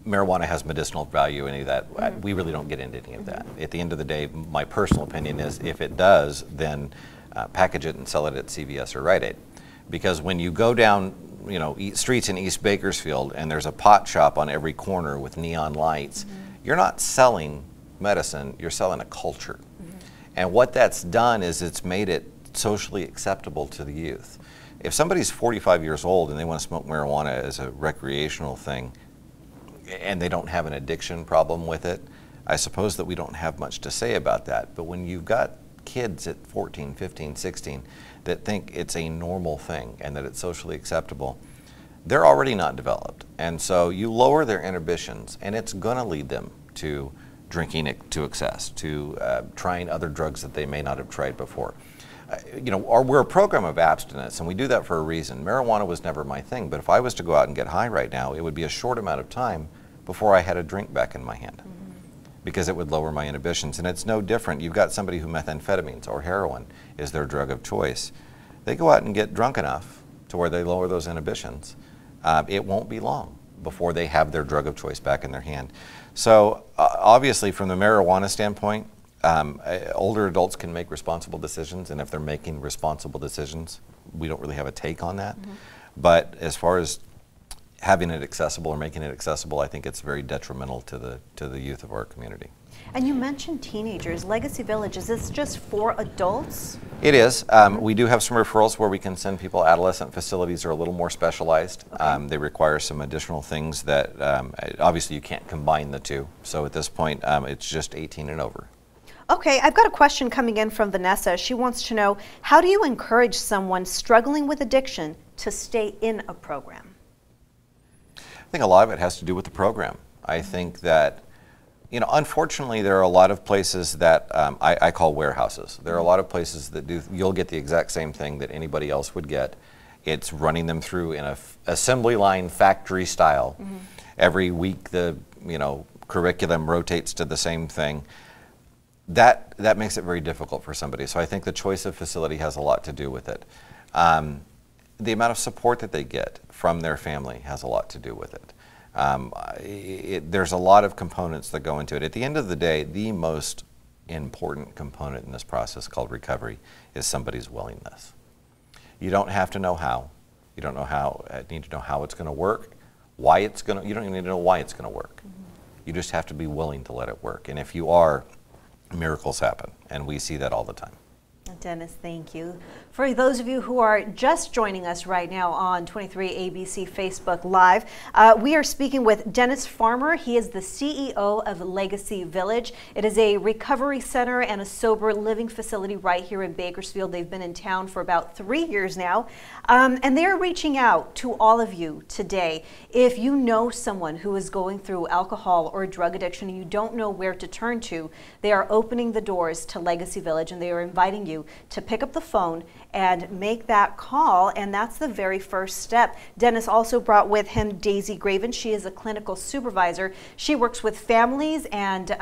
marijuana has medicinal value, any of that, we really don't get into any of that. At the end of the day, my personal opinion is if it does, then package it and sell it at CVS or Rite Aid. Because when you go down, you know, streets in East Bakersfield and there's a pot shop on every corner with neon lights, you're not selling medicine, you're selling a culture. And what that's done is it's made it socially acceptable to the youth. If somebody's 45 years old and they want to smoke marijuana as a recreational thing, and they don't have an addiction problem with it, I suppose that we don't have much to say about that. But when you've got kids at 14, 15, 16 that think it's a normal thing and that it's socially acceptable, they're already not developed. And so you lower their inhibitions, and it's going to lead them to drinking it to excess, to trying other drugs that they may not have tried before. You know, we're a program of abstinence, and we do that for a reason. Marijuana was never my thing, but if I was to go out and get high right now, it would be a short amount of time before I had a drink back in my hand, because it would lower my inhibitions. And it's no different. You've got somebody who methamphetamines or heroin is their drug of choice. They go out and get drunk enough to where they lower those inhibitions. It won't be long before they have their drug of choice back in their hand. So obviously, from the marijuana standpoint, older adults can make responsible decisions, and if they're making responsible decisions, we don't really have a take on that. But as far as having it accessible or making it accessible, I think it's very detrimental to the youth of our community. And you mentioned teenagers. Legacy Village, is this just for adults? It is. We do have some referrals where we can send people. Adolescent facilities are a little more specialized. Okay. They require some additional things that obviously you can't combine the two. So at this point, it's just 18 and over. Okay, I've got a question coming in from Vanessa. She wants to know, how do you encourage someone struggling with addiction to stay in a program? I think a lot of it has to do with the program. I think that, you know, unfortunately, there are a lot of places that I call warehouses. There are a lot of places that you'll get the exact same thing that anybody else would get. It's running them through in a assembly line factory style. Every week the, you know, curriculum rotates to the same thing. That makes it very difficult for somebody. So I think the choice of facility has a lot to do with it. The amount of support that they get from their family has a lot to do with it. There's a lot of components that go into it. At the end of the day, the most important component in this process called recovery is somebody's willingness. You don't have to know how. You don't know how. Need to know how it's going to work, why it's going to. You don't even need to know why it's going to work. You just have to be willing to let it work. And if you are, miracles happen, and we see that all the time. Dennis, thank you. For those of you who are just joining us right now on 23 ABC Facebook Live, we are speaking with Dennis Farmer. He is the CEO of Legacy Village. It is a recovery center and a sober living facility right here in Bakersfield. They've been in town for about 3 years now, and they're reaching out to all of you today. If you know someone who is going through alcohol or drug addiction and you don't know where to turn to, they are opening the doors to Legacy Village, and they are inviting you to pick up the phone and make that call, and that's the very first step. Dennis also brought with him Daisy Graven. She is a clinical supervisor. She works with families and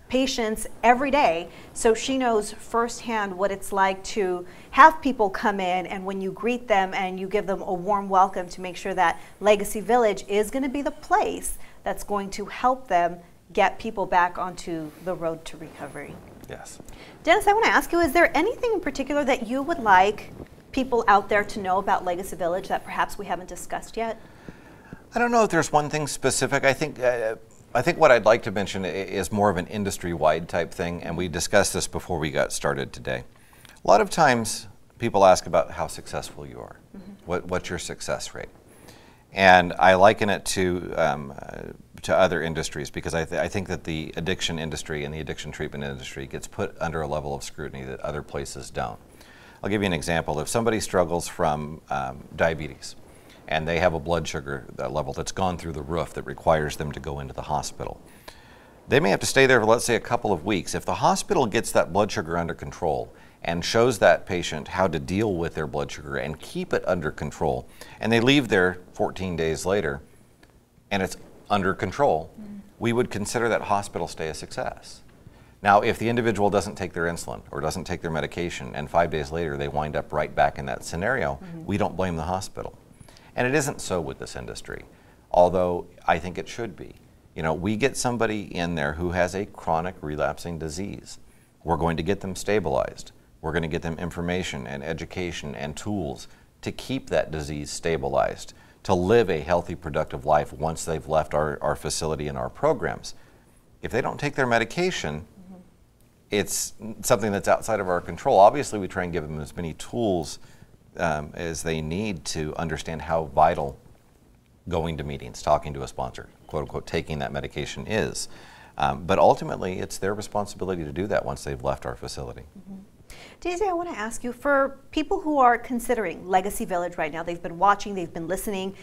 patients every day, so she knows firsthand what it's like to have people come in, and when you greet them and you give them a warm welcome, to make sure that Legacy Village is going to be the place that's going to help them get people back onto the road to recovery. Yes. Dennis, I want to ask you, is there anything in particular that you would like people out there to know about Legacy Village that perhaps we haven't discussed yet? I don't know if there's one thing specific. I think what I'd like to mention is more of an industry-wide type thing, and we discussed this before we got started today. A lot of times people ask about how successful you are. What's your success rate? And I liken it to other industries, because I think that the addiction industry and the addiction treatment industry gets put under a level of scrutiny that other places don't. I'll give you an example. If somebody struggles from diabetes and they have a blood sugar level that's gone through the roof that requires them to go into the hospital, they may have to stay there for, let's say, a couple of weeks. If the hospital gets that blood sugar under control and shows that patient how to deal with their blood sugar and keep it under control, and they leave there 14 days later and it's under control, we would consider that hospital stay a success. Now, if the individual doesn't take their insulin or doesn't take their medication and 5 days later they wind up right back in that scenario, we don't blame the hospital. And it isn't so with this industry, although I think it should be. You know, we get somebody in there who has a chronic relapsing disease. We're going to get them stabilized. We're going to get them information and education and tools to keep that disease stabilized, to live a healthy, productive life once they've left our facility and our programs. If they don't take their medication, it's something that's outside of our control. Obviously, we try and give them as many tools as they need to understand how vital going to meetings, talking to a sponsor, quote unquote, taking that medication is. But ultimately, it's their responsibility to do that once they've left our facility. Daisy, I want to ask you, for people who are considering Legacy Village right now, they've been watching, they've been listening,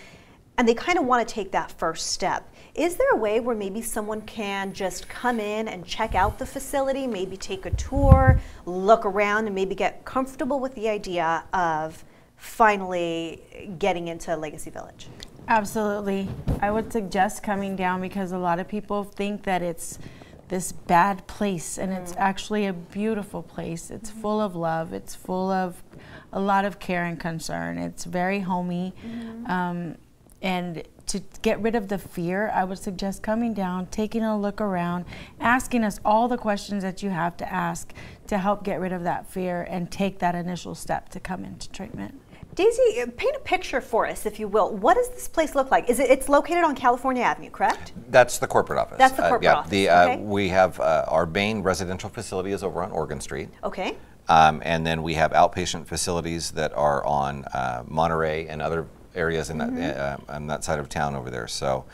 and they kind of want to take that first step. Is there a way where maybe someone can just come in and check out the facility, maybe take a tour, look around, and maybe get comfortable with the idea of finally getting into Legacy Village? Absolutely. I would suggest coming down, because a lot of people think that it's this bad place, and it's actually a beautiful place. It's full of love. It's full of a lot of care and concern. It's very homey. And to get rid of the fear, I would suggest coming down, taking a look around, asking us all the questions that you have to ask to help get rid of that fear and take that initial step to come into treatment. Daisy, paint a picture for us, if you will. What does this place look like? It's located on California Avenue, correct? That's the corporate office. That's the corporate office. Okay. We have our main residential facility is over on Oregon Street. Okay. And then we have outpatient facilities that are on Monterey and other areas in that on that side of town over there. So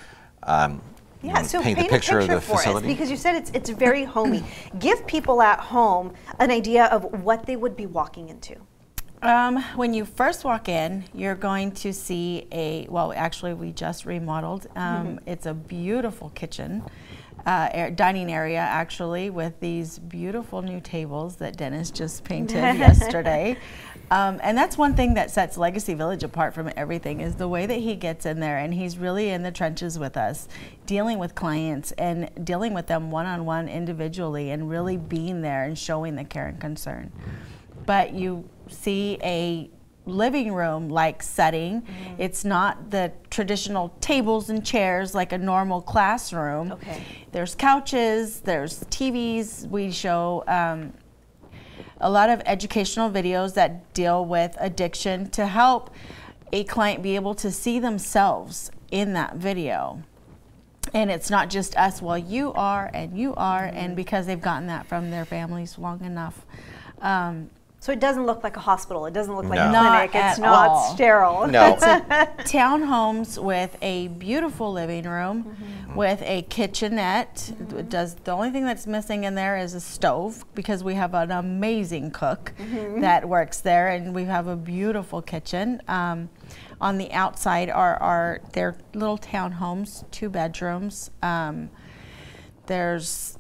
yeah, so paint the picture of the for facility. Us, because you said it's very homey. Give people at home an idea of what they would be walking into. When you first walk in, you're going to see well, actually we just remodeled. It's a beautiful kitchen, dining area actually, with these beautiful new tables that Dennis just painted yesterday. And that's one thing that sets Legacy Village apart from everything, is the way that he gets in there and he's really in the trenches with us, dealing with clients and dealing with them one-on-one individually, and really being there and showing the care and concern. But you see a living room like setting. It's not the traditional tables and chairs like a normal classroom. Okay. There's couches, there's TVs. We show a lot of educational videos that deal with addiction to help a client be able to see themselves in that video. And it's not just us, well, you are, and because they've gotten that from their families long enough. So it doesn't look like a hospital. It doesn't look like No. a Not clinic. It's at not all. sterile. No. It's a townhomes with a beautiful living room, with a kitchenette. The only thing that's missing in there is a stove, because we have an amazing cook that works there, and we have a beautiful kitchen. On the outside are their little townhomes, 2 bedrooms. There's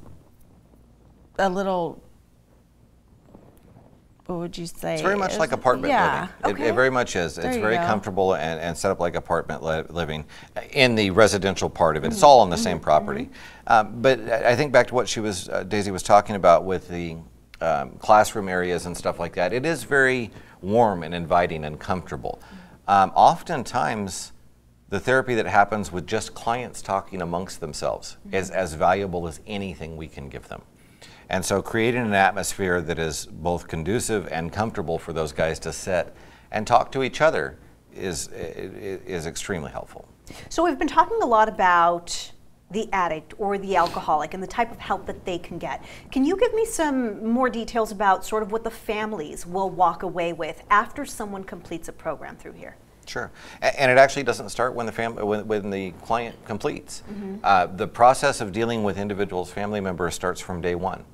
a little what would you say? It's very much like apartment yeah. living. It very much is. It's very comfortable and set up like apartment living in the residential part of it. It's all on the same property. But I think back to what Daisy was talking about with the classroom areas and stuff like that. It is very warm and inviting and comfortable. Oftentimes, the therapy that happens with just clients talking amongst themselves is as valuable as anything we can give them. And so creating an atmosphere that is both conducive and comfortable for those guys to sit and talk to each other is extremely helpful. So we've been talking a lot about the addict or the alcoholic and the type of help that they can get. Can you give me some more details about sort of what the families will walk away with after someone completes a program through here? Sure, and it actually doesn't start when the client completes. The process of dealing with individuals' family members starts from day one.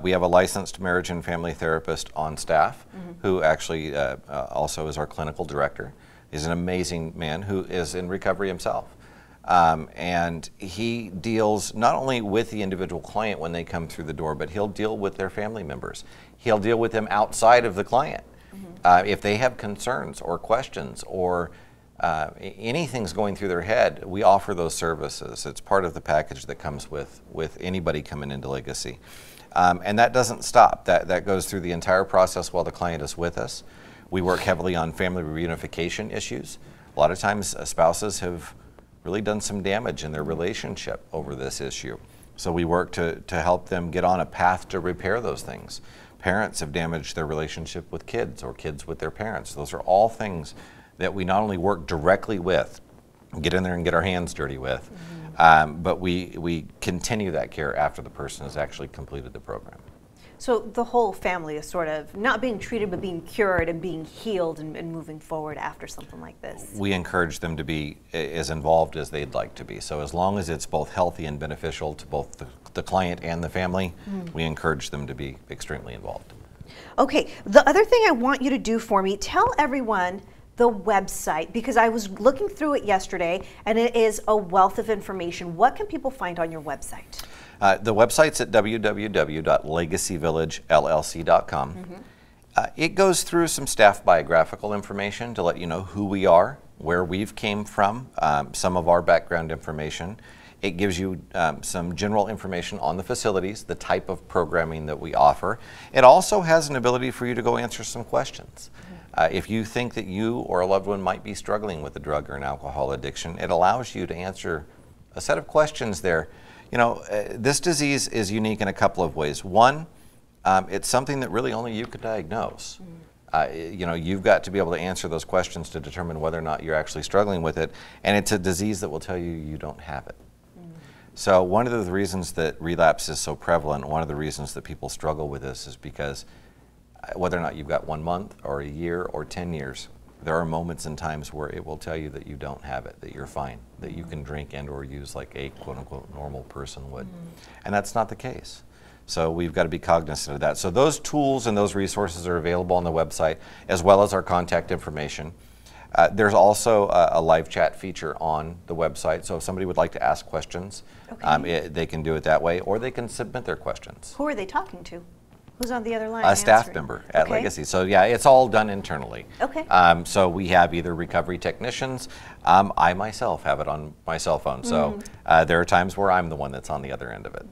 We have a licensed marriage and family therapist on staff who actually also is our clinical director. He's an amazing man who is in recovery himself. And he deals not only with the individual client when they come through the door, but he'll deal with their family members. He'll deal with them outside of the client. If they have concerns or questions or anything's going through their head, we offer those services. It's part of the package that comes with anybody coming into Legacy. And that doesn't stop. That goes through the entire process while the client is with us. We work heavily on family reunification issues. A lot of times spouses have really done some damage in their relationship over this issue. So we work to help them get on a path to repair those things. Parents have damaged their relationship with kids or kids with their parents. Those are all things that we not only work directly with, get in there and get our hands dirty with, but we continue that care after the person has actually completed the program. So the whole family is sort of not being treated, but being cured and being healed and moving forward after something like this. We encourage them to be as involved as they'd like to be. So as long as it's both healthy and beneficial to both the client and the family, we encourage them to be extremely involved. Okay, the other thing I want you to do for me, tell everyone the website, because I was looking through it yesterday and it is a wealth of information. What can people find on your website? The website's at www.legacyvillagellc.com. It goes through some staff biographical information to let you know who we are, where we've came from, some of our background information. It gives you some general information on the facilities, the type of programming that we offer. It also has an ability for you to go answer some questions. If you think that you or a loved one might be struggling with a drug or an alcohol addiction, it allows you to answer a set of questions there. You know, this disease is unique in a couple of ways. One, it's something that really only you could diagnose. You know, you've got to be able to answer those questions to determine whether or not you're actually struggling with it, and it's a disease that will tell you you don't have it. So one of the reasons that relapse is so prevalent, one of the reasons that people struggle with this is because whether or not you've got 1 month or a year or 10 years, there are moments and times where it will tell you that you don't have it, that you're fine, that you can drink and or use like a quote-unquote normal person would. And that's not the case. So we've got to be cognizant of that. So those tools and those resources are available on the website, as well as our contact information. There's also a live chat feature on the website, so if somebody would like to ask questions, they can do it that way, or they can submit their questions. Who are they talking to? Who's on the other line? A staff member at Legacy. So yeah, it's all done internally. Okay. So we have either recovery technicians. I myself have it on my cell phone. So there are times where I'm the one that's on the other end of it.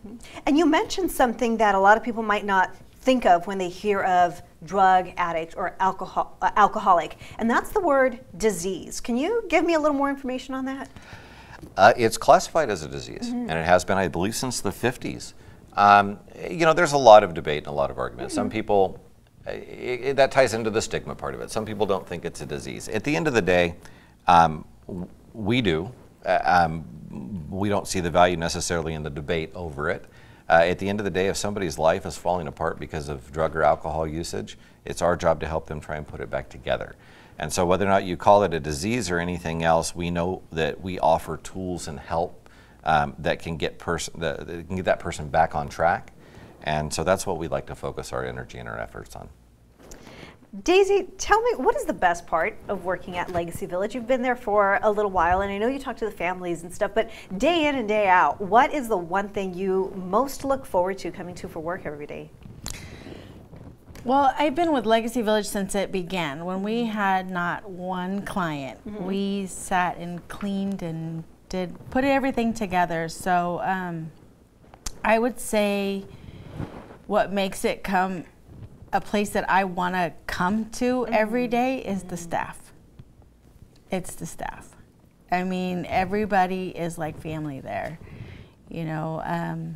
And you mentioned something that a lot of people might not think of when they hear of drug addict or alcoholic, and that's the word disease. Can you give me a little more information on that? It's classified as a disease, and it has been, I believe, since the 50s. You know, there's a lot of debate and a lot of argument. Some people, that ties into the stigma part of it. Some people don't think it's a disease. At the end of the day, we do. We don't see the value necessarily in the debate over it. At the end of the day, if somebody's life is falling apart because of drug or alcohol usage, it's our job to help them try and put it back together. And so whether or not you call it a disease or anything else, we know that we offer tools and help that can get that person back on track. And so that's what we'd like to focus our energy and our efforts on. Daisy, tell me, what is the best part of working at Legacy Village? You've been there for a little while, and I know you talk to the families and stuff, but day in and day out, what is the one thing you most look forward to coming to for work every day? Well, I've been with Legacy Village since it began. When we had not one client, we sat and cleaned and put everything together. So I would say what makes it come a place that I want to come to every day is the staff. It's the staff. I mean, everybody is like family there. You know,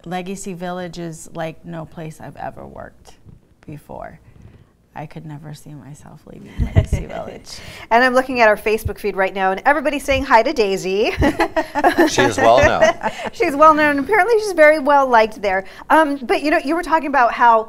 Legacy Village is like no place I've ever worked before. I could never see myself leaving Legacy Village. And I'm looking at our Facebook feed right now, and everybody's saying hi to Daisy. She is well known. She's well known. Apparently, she's very well liked there. But you know, you were talking about how,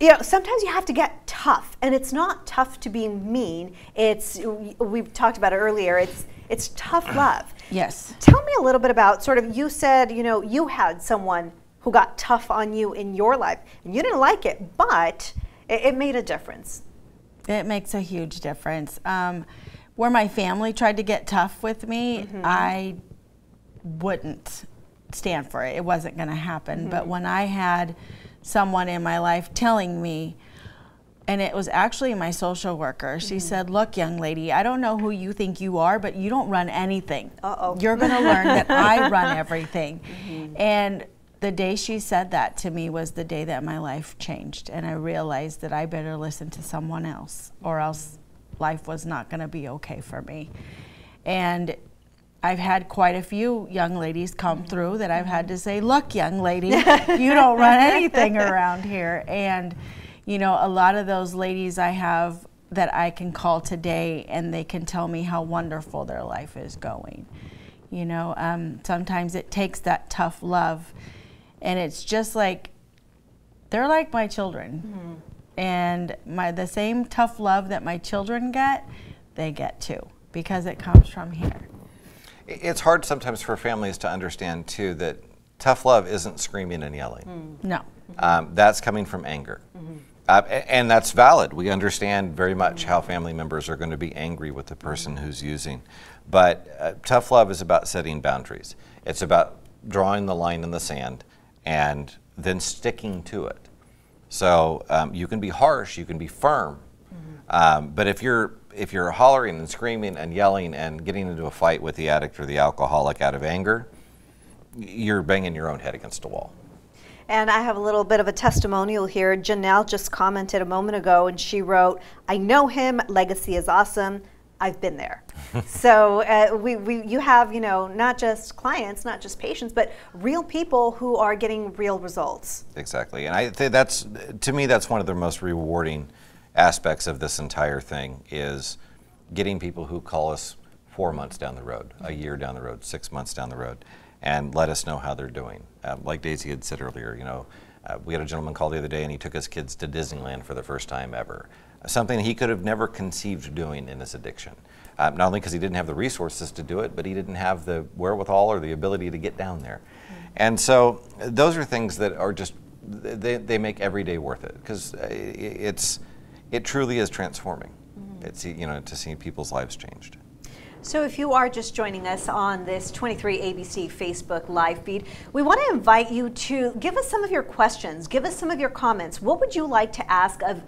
you know, sometimes you have to get tough, and it's not tough to be mean. It's, we've talked about it earlier. It's tough love. Yes. Tell me a little bit about sort of, you said, you know, you had someone who got tough on you in your life, and you didn't like it, but it made a difference. It makes a huge difference. Where my family tried to get tough with me, I wouldn't stand for it. It wasn't going to happen. But when I had someone in my life telling me, and it was actually my social worker, she said, look, young lady, I don't know who you think you are, but you don't run anything. You're going to learn that I run everything. And the day she said that to me was the day that my life changed, and I realized that I better listen to someone else, or else life was not going to be okay for me. And I've had quite a few young ladies come through that I've had to say, look, young lady, you don't run anything around here. And you know, a lot of those ladies I have that I can call today, and they can tell me how wonderful their life is going. You know, sometimes it takes that tough love, and it's just like, they're like my children. And the same tough love that my children get, they get too, because it comes from here. It's hard sometimes for families to understand too that tough love isn't screaming and yelling. No. That's coming from anger. And that's valid. We understand very much how family members are going to be angry with the person who's using. But tough love is about setting boundaries. It's about drawing the line in the sand and then sticking to it. So you can be harsh, you can be firm, but if you're hollering and screaming and yelling and getting into a fight with the addict or the alcoholic out of anger, you're banging your own head against a wall. And I have a little bit of a testimonial here. Janelle just commented a moment ago, and she wrote, I know him, Legacy is awesome, I've been there. So you have, you know, not just clients, not just patients, but real people who are getting real results. Exactly, and I think that's, to me, that's one of the most rewarding aspects of this entire thing, is getting people who call us 4 months down the road, a year down the road, 6 months down the road, and let us know how they're doing. Like Daisy had said earlier, you know, we had a gentleman call the other day, and he took his kids to Disneyland for the first time ever. Something he could have never conceived doing in his addiction. Not only because he didn't have the resources to do it, but he didn't have the wherewithal or the ability to get down there. And so those are things that are just, they make every day worth it, because it truly is transforming. It's, you know, to see people's lives changed. So if you are just joining us on this 23ABC Facebook live feed, we want to invite you to give us some of your questions, give us some of your comments. What would you like to ask of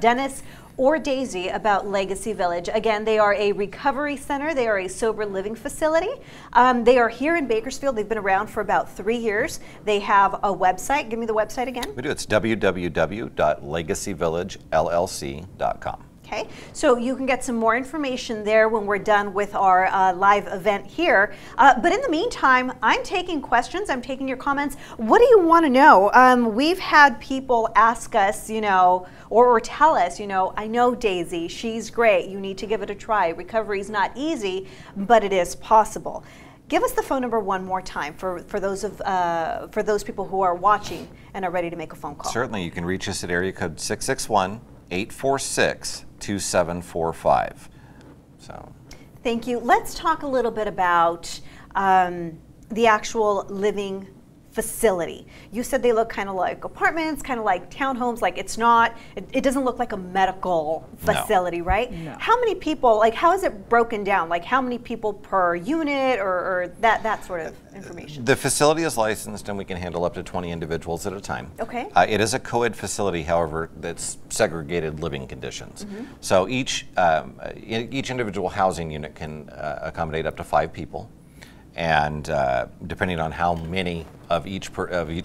Dennis or Daisy about Legacy Village? Again, they are a recovery center. They are a sober living facility. They are here in Bakersfield. They've been around for about 3 years. They have a website. Give me the website again. We do. It's www.legacyvillagellc.com. Okay, so you can get some more information there when we're done with our live event here. But in the meantime, I'm taking questions, I'm taking your comments. What do you want to know? We've had people ask us, you know, or tell us, you know, I know Daisy, she's great, you need to give it a try. Recovery is not easy, but it is possible. Give us the phone number one more time for those people who are watching and are ready to make a phone call. Certainly, you can reach us at area code 661-846-2745. So, thank you. Let's talk a little bit about the actual living facility. You said they look kind of like apartments, kind of like townhomes, like it's not, it doesn't look like a medical facility, No. right? No. How many people, like how is it broken down? Like how many people per unit or that sort of information? The facility is licensed and we can handle up to 20 individuals at a time. Okay. It is a co-ed facility, however, that's segregated living conditions. Mm-hmm. So each individual housing unit can accommodate up to 5 people. And depending on how many of each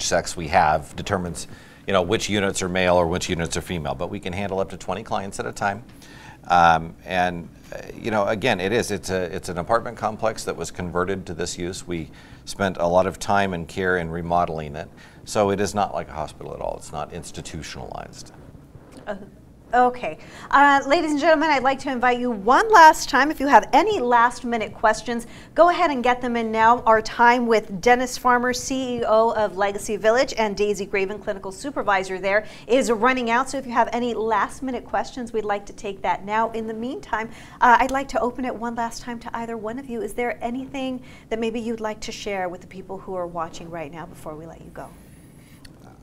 sex we have determines, which units are male or which units are female. But we can handle up to 20 clients at a time. Again, it's an apartment complex that was converted to this use. We spent a lot of time and care in remodeling it. So it is not like a hospital at all. It's not institutionalized. Okay. Ladies and gentlemen, I'd like to invite you one last time. If you have any last minute questions, go ahead and get them in now. Our time with Dennis Farmer, CEO of Legacy Village, and Daisy Graven, Clinical Supervisor there, is running out. So if you have any last minute questions, we'd like to take that now. In the meantime, I'd like to open it one last time to either one of you. Is there anything that maybe you'd like to share with the people who are watching right now before we let you go?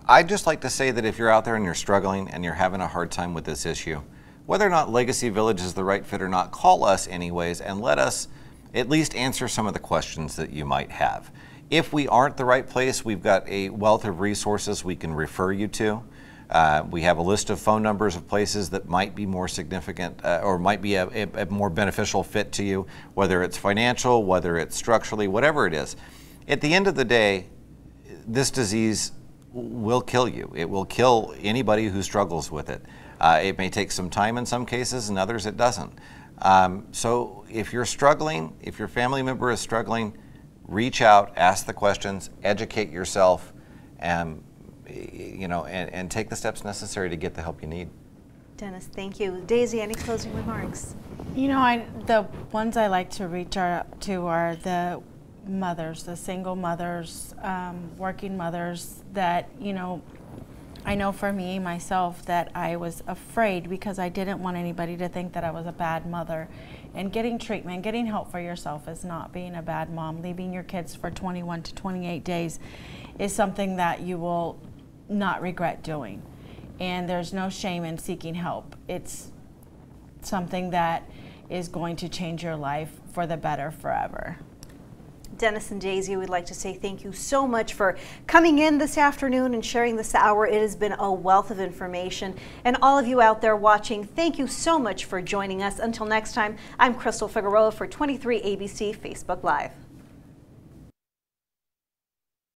I'd just like to say that if you're out there and you're struggling and you're having a hard time with this issue, whether or not Legacy Village is the right fit or not, call us anyways and let us at least answer some of the questions that you might have. If we aren't the right place, we've got a wealth of resources we can refer you to. We have a list of phone numbers of places that might be more significant or might be a more beneficial fit to you, whether it's financial, whether it's structurally, whatever it is. At the end of the day, this disease will kill you. It will kill anybody who struggles with it. It may take some time in some cases, and others it doesn't. So if you're struggling, if your family member is struggling, reach out, ask the questions, educate yourself, and take the steps necessary to get the help you need. Dennis, thank you. Daisy, any closing remarks? The ones I like to reach out to are the mothers, the single mothers, working mothers that, I know for me, myself, that I was afraid because I didn't want anybody to think that I was a bad mother. And getting treatment, getting help for yourself is not being a bad mom. Leaving your kids for 21 to 28 days is something that you will not regret doing. And there's no shame in seeking help. It's something that is going to change your life for the better forever. Dennis and Daisy, we'd like to say thank you so much for coming in this afternoon and sharing this hour. It has been a wealth of information. And all of you out there watching, thank you so much for joining us. Until next time, I'm Crystal Figueroa for 23 ABC Facebook Live.